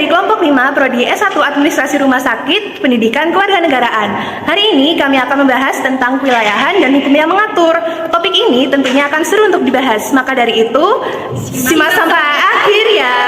dari kelompok 5 Prodi S1 Administrasi Rumah Sakit Pendidikan Kewarganegaraan. Hari ini kami akan membahas tentang kewilayahan dan hukum yang mengatur. Topik ini tentunya akan seru untuk dibahas. Maka dari itu, simak sampai akhir ya.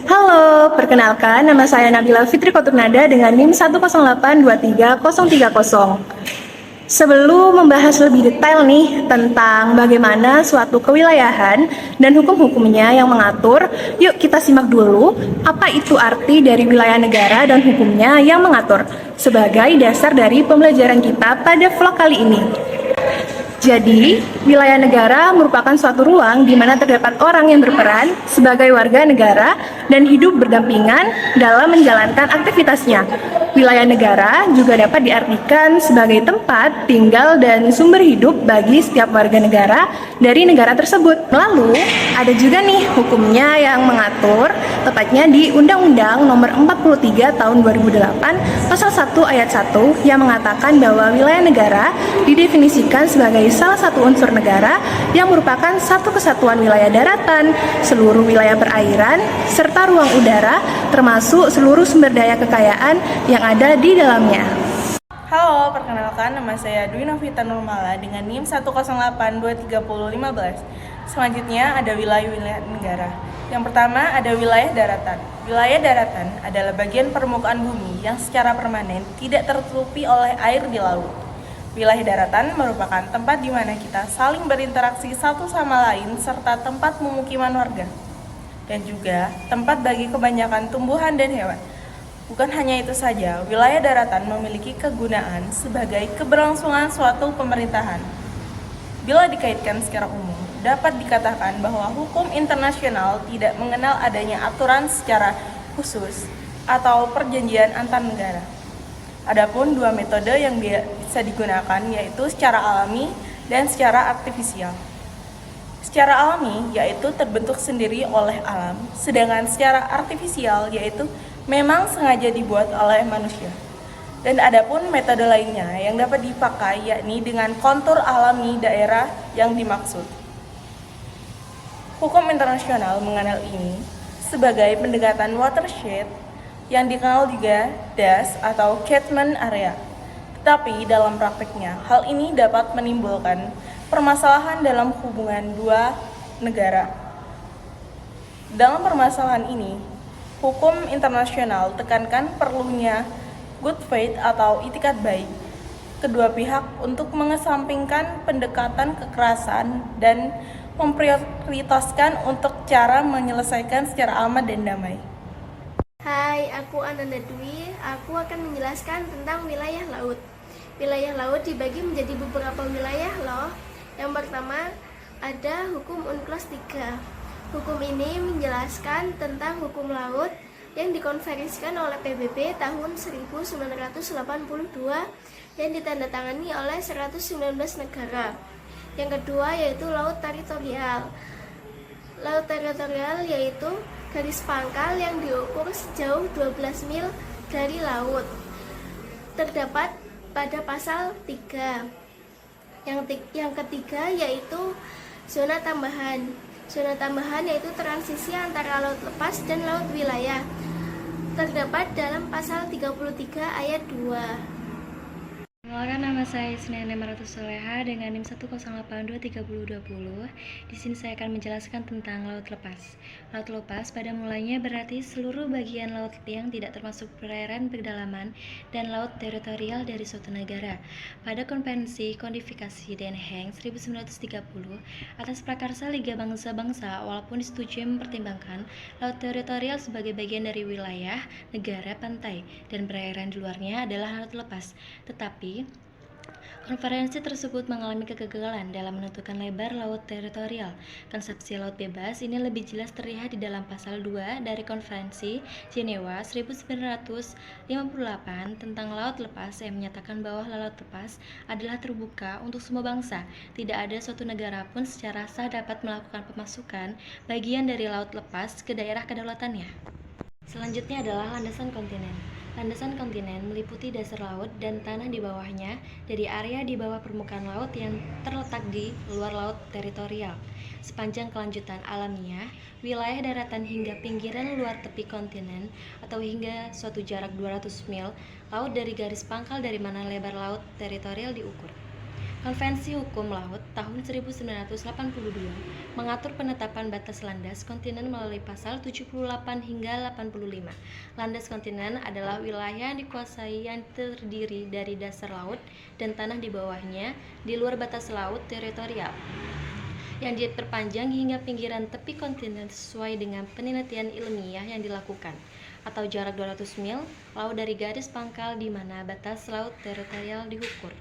Halo, perkenalkan nama saya Nabila Fitri Koturnada dengan NIM 108233030. Sebelum membahas lebih detail nih tentang bagaimana suatu kewilayahan dan hukum-hukumnya yang mengatur, yuk kita simak dulu apa itu arti dari wilayah negara dan hukumnya yang mengatur sebagai dasar dari pembelajaran kita pada vlog kali ini. Jadi, wilayah negara merupakan suatu ruang di mana terdapat orang yang berperan sebagai warga negara dan hidup berdampingan dalam menjalankan aktivitasnya. Wilayah negara juga dapat diartikan sebagai tempat tinggal dan sumber hidup bagi setiap warga negara dari negara tersebut. Lalu, ada juga nih hukumnya yang mengatur, tepatnya di Undang-Undang Nomor 43 Tahun 2008 Pasal 1 Ayat 1 yang mengatakan bahwa wilayah negara didefinisikan sebagai salah satu unsur negara yang merupakan satu kesatuan wilayah daratan, seluruh wilayah perairan, serta ruang udara, termasuk seluruh sumber daya kekayaan yang ada di dalamnya. Halo, perkenalkan nama saya Dwi Novita Nurmala dengan NIM 108233015. Selanjutnya ada wilayah-wilayah negara. Yang pertama ada wilayah daratan. Wilayah daratan adalah bagian permukaan bumi yang secara permanen tidak tertutupi oleh air di laut. Wilayah daratan merupakan tempat di mana kita saling berinteraksi satu sama lain serta tempat pemukiman warga dan juga tempat bagi kebanyakan tumbuhan dan hewan. Bukan hanya itu saja, wilayah daratan memiliki kegunaan sebagai keberlangsungan suatu pemerintahan. Bila dikaitkan secara umum, dapat dikatakan bahwa hukum internasional tidak mengenal adanya aturan secara khusus atau perjanjian antar negara. Adapun dua metode yang bisa digunakan yaitu secara alami dan secara artifisial. Secara alami yaitu terbentuk sendiri oleh alam, sedangkan secara artifisial yaitu memang sengaja dibuat oleh manusia. Dan adapun metode lainnya yang dapat dipakai yakni dengan kontur alami daerah yang dimaksud. Hukum internasional mengenal ini sebagai pendekatan watershed yang dikenal juga DAS atau catchment area. Tetapi dalam prakteknya, hal ini dapat menimbulkan permasalahan dalam hubungan dua negara. Dalam permasalahan ini, hukum internasional tekankan perlunya good faith atau itikat baik kedua pihak untuk mengesampingkan pendekatan kekerasan dan memprioritaskan untuk cara menyelesaikan secara aman dan damai. Hai, aku Ananda Dwi. Aku akan menjelaskan tentang wilayah laut. Wilayah laut dibagi menjadi beberapa wilayah loh. Yang pertama ada hukum UNCLOS 3. Hukum ini menjelaskan tentang hukum laut yang dikonferensikan oleh PBB tahun 1982 yang ditandatangani oleh 119 negara. Yang kedua yaitu laut teritorial. Laut teritorial yaitu garis pangkal yang diukur sejauh 12 mil dari laut. Terdapat pada pasal 3. Yang ketiga yaitu zona tambahan. Zona tambahan yaitu transisi antara laut lepas dan laut wilayah. Terdapat dalam pasal 33 ayat 2. Perkenalkan, nama saya Isniana Maratus Soleha dengan NIM 108232020. Di sini saya akan menjelaskan tentang laut lepas. Laut lepas pada mulanya berarti seluruh bagian laut yang tidak termasuk perairan pedalaman dan laut teritorial dari suatu negara. Pada Konvensi Kodifikasi Den Haag 1930 atas prakarsa Liga Bangsa-Bangsa, walaupun disetujui mempertimbangkan laut teritorial sebagai bagian dari wilayah, negara, pantai, dan perairan di luarnya adalah laut lepas. Tetapi konferensi tersebut mengalami kegagalan dalam menentukan lebar laut teritorial. Konsepsi laut bebas ini lebih jelas terlihat di dalam pasal 2 dari Konferensi Jenewa 1958 tentang laut lepas yang menyatakan bahwa laut lepas adalah terbuka untuk semua bangsa. Tidak ada suatu negara pun secara sah dapat melakukan pemasukan bagian dari laut lepas ke daerah kedaulatannya. Selanjutnya adalah landasan kontinen. Landasan kontinen meliputi dasar laut dan tanah di bawahnya dari area di bawah permukaan laut yang terletak di luar laut teritorial. Sepanjang kelanjutan alamiah, wilayah daratan hingga pinggiran luar tepi kontinen atau hingga suatu jarak 200 mil laut dari garis pangkal dari mana lebar laut teritorial diukur. Konvensi Hukum Laut tahun 1982 mengatur penetapan batas landas kontinen melalui pasal 78 hingga 85. Landas kontinen adalah wilayah yang dikuasai yang terdiri dari dasar laut dan tanah di bawahnya di luar batas laut teritorial yang diperpanjang hingga pinggiran tepi kontinen sesuai dengan penelitian ilmiah yang dilakukan, atau jarak 200 mil laut dari garis pangkal di mana batas laut teritorial diukur.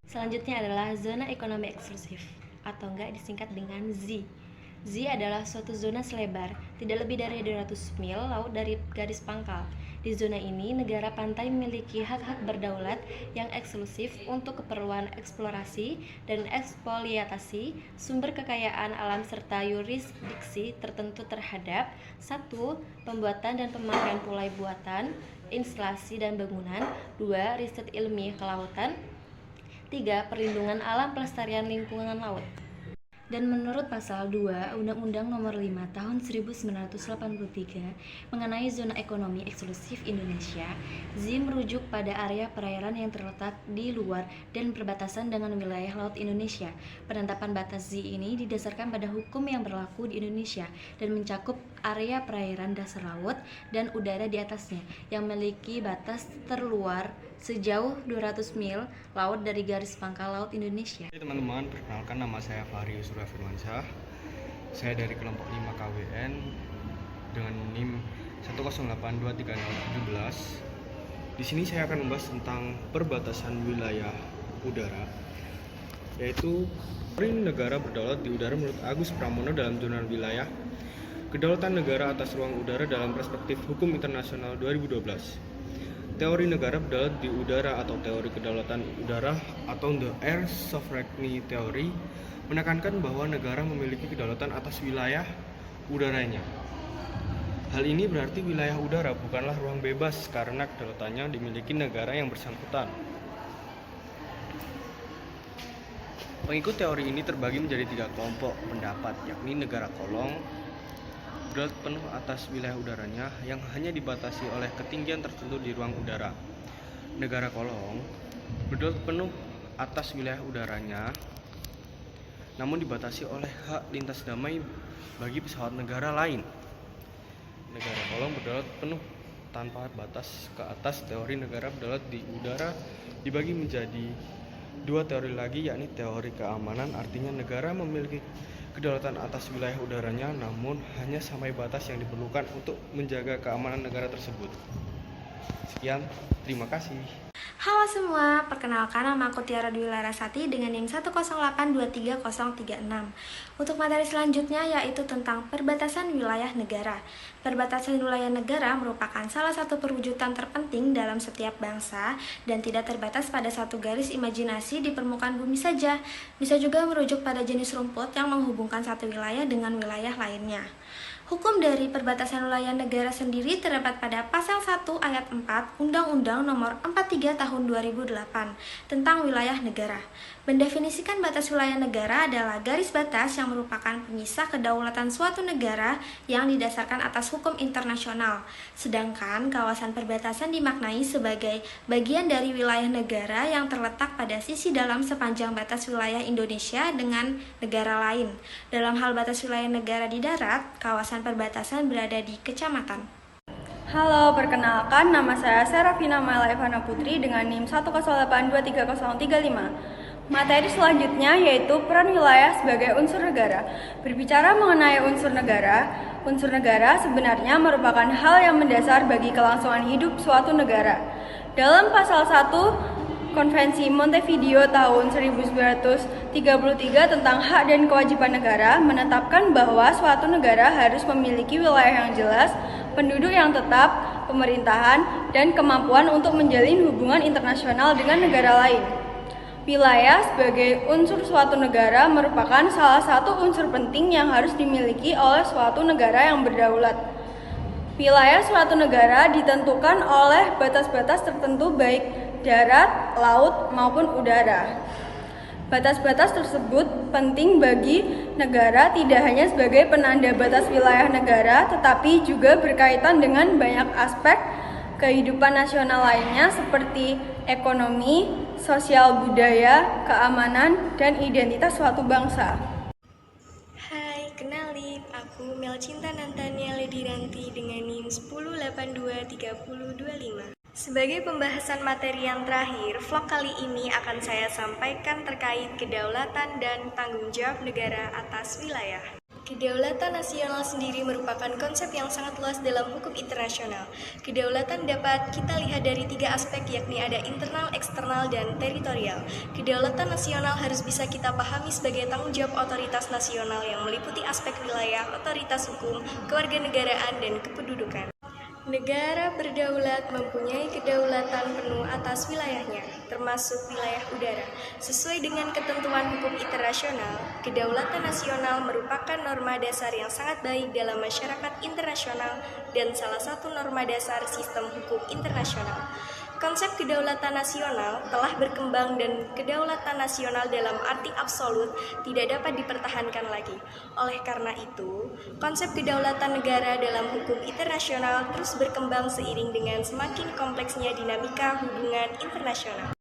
Selanjutnya adalah zona ekonomi eksklusif atau enggak disingkat dengan ZEE. ZEE adalah suatu zona selebar tidak lebih dari 200 mil laut dari garis pangkal. Di zona ini, negara pantai memiliki hak-hak berdaulat yang eksklusif untuk keperluan eksplorasi dan ekspoliatasi sumber kekayaan alam serta yurisdiksi tertentu terhadap 1. Pembuatan dan pemakaian pulai buatan, instalasi dan bangunan. 2. Riset ilmiah kelautan. 3. Perlindungan alam pelestarian lingkungan laut. Dan menurut pasal 2 Undang-Undang Nomor 5 Tahun 1983 mengenai zona ekonomi eksklusif Indonesia, ZEE merujuk pada area perairan yang terletak di luar dan berbatasan dengan wilayah laut Indonesia. Penetapan batas ZEE ini didasarkan pada hukum yang berlaku di Indonesia dan mencakup area perairan dasar laut dan udara di atasnya yang memiliki batas terluar sejauh 200 mil laut dari garis pangkal laut Indonesia. Teman-teman, perkenalkan, nama saya Fahri Yusra Firmansyah. Saya dari kelompok 5 KWN dengan NIM 1082317. Di sini saya akan membahas tentang perbatasan wilayah udara, yaitu teori negara berdaulat di udara menurut Agus Pramono dalam jurnal wilayah Kedaulatan Negara atas Ruang Udara dalam Perspektif Hukum Internasional 2012. Teori negara berdaulat di udara atau teori kedaulatan udara atau the air sovereignty theory menekankan bahwa negara memiliki kedaulatan atas wilayah udaranya. Hal ini berarti wilayah udara bukanlah ruang bebas karena kedaulatannya dimiliki negara yang bersangkutan. Pengikut teori ini terbagi menjadi 3 kelompok pendapat, yakni negara kolong berdaulat penuh atas wilayah udaranya yang hanya dibatasi oleh ketinggian tertentu di ruang udara. Negara kolong berdaulat penuh atas wilayah udaranya namun dibatasi oleh hak lintas damai bagi pesawat negara lain. Negara kolong berdaulat penuh tanpa batas ke atas. Teori negara berdaulat di udara dibagi menjadi 2 teori lagi, yakni teori keamanan, artinya negara memiliki kedaulatan atas wilayah udaranya namun hanya sampai batas yang diperlukan untuk menjaga keamanan negara tersebut. Sekian, terima kasih. Halo semua, perkenalkan nama aku Tiara Dwi Larasati dengan NIM 1082336. Untuk materi selanjutnya yaitu tentang perbatasan wilayah negara. Perbatasan wilayah negara merupakan salah satu perwujudan terpenting dalam setiap bangsa dan tidak terbatas pada satu garis imajinasi di permukaan bumi saja. Bisa juga merujuk pada jenis rumput yang menghubungkan satu wilayah dengan wilayah lainnya. Hukum dari perbatasan wilayah negara sendiri terdapat pada Pasal 1 Ayat 4 Undang-Undang Nomor 43 Tahun 2008 tentang wilayah negara. Mendefinisikan batas wilayah negara adalah garis batas yang merupakan pemisah kedaulatan suatu negara yang didasarkan atas hukum internasional. Sedangkan kawasan perbatasan dimaknai sebagai bagian dari wilayah negara yang terletak pada sisi dalam sepanjang batas wilayah Indonesia dengan negara lain. Dalam hal batas wilayah negara di darat, kawasan perbatasan berada di kecamatan. Halo, perkenalkan nama saya Serafina Maila Evana Putri dengan NIM 108233035. Materi selanjutnya yaitu peran wilayah sebagai unsur negara. Berbicara mengenai unsur negara sebenarnya merupakan hal yang mendasar bagi kelangsungan hidup suatu negara. Dalam pasal 1 Konvensi Montevideo tahun 1933 tentang hak dan kewajiban negara menetapkan bahwa suatu negara harus memiliki wilayah yang jelas, penduduk yang tetap, pemerintahan, dan kemampuan untuk menjalin hubungan internasional dengan negara lain. Wilayah sebagai unsur suatu negara merupakan salah satu unsur penting yang harus dimiliki oleh suatu negara yang berdaulat. Wilayah suatu negara ditentukan oleh batas-batas tertentu baik darat, laut, maupun udara. Batas-batas tersebut penting bagi negara tidak hanya sebagai penanda batas wilayah negara, tetapi juga berkaitan dengan banyak aspek kehidupan nasional lainnya seperti ekonomi, sosial budaya, keamanan, dan identitas suatu bangsa. Hai, kenalin, aku Melcinta Nantania Lediranti dengan NIM 10823025. Sebagai pembahasan materi yang terakhir, vlog kali ini akan saya sampaikan terkait kedaulatan dan tanggung jawab negara atas wilayah. Kedaulatan nasional sendiri merupakan konsep yang sangat luas dalam hukum internasional. Kedaulatan dapat kita lihat dari 3 aspek, yakni ada internal, eksternal, dan teritorial. Kedaulatan nasional harus bisa kita pahami sebagai tanggung jawab otoritas nasional yang meliputi aspek wilayah, otoritas hukum, kewarganegaraan, dan kependudukan. Negara berdaulat mempunyai kedaulatan penuh atas wilayahnya, termasuk wilayah udara. Sesuai dengan ketentuan hukum internasional, kedaulatan nasional merupakan norma dasar yang sangat baik dalam masyarakat internasional dan salah satu norma dasar sistem hukum internasional. Konsep kedaulatan nasional telah berkembang dan kedaulatan nasional dalam arti absolut tidak dapat dipertahankan lagi. Oleh karena itu, konsep kedaulatan negara dalam hukum internasional terus berkembang seiring dengan semakin kompleksnya dinamika hubungan internasional.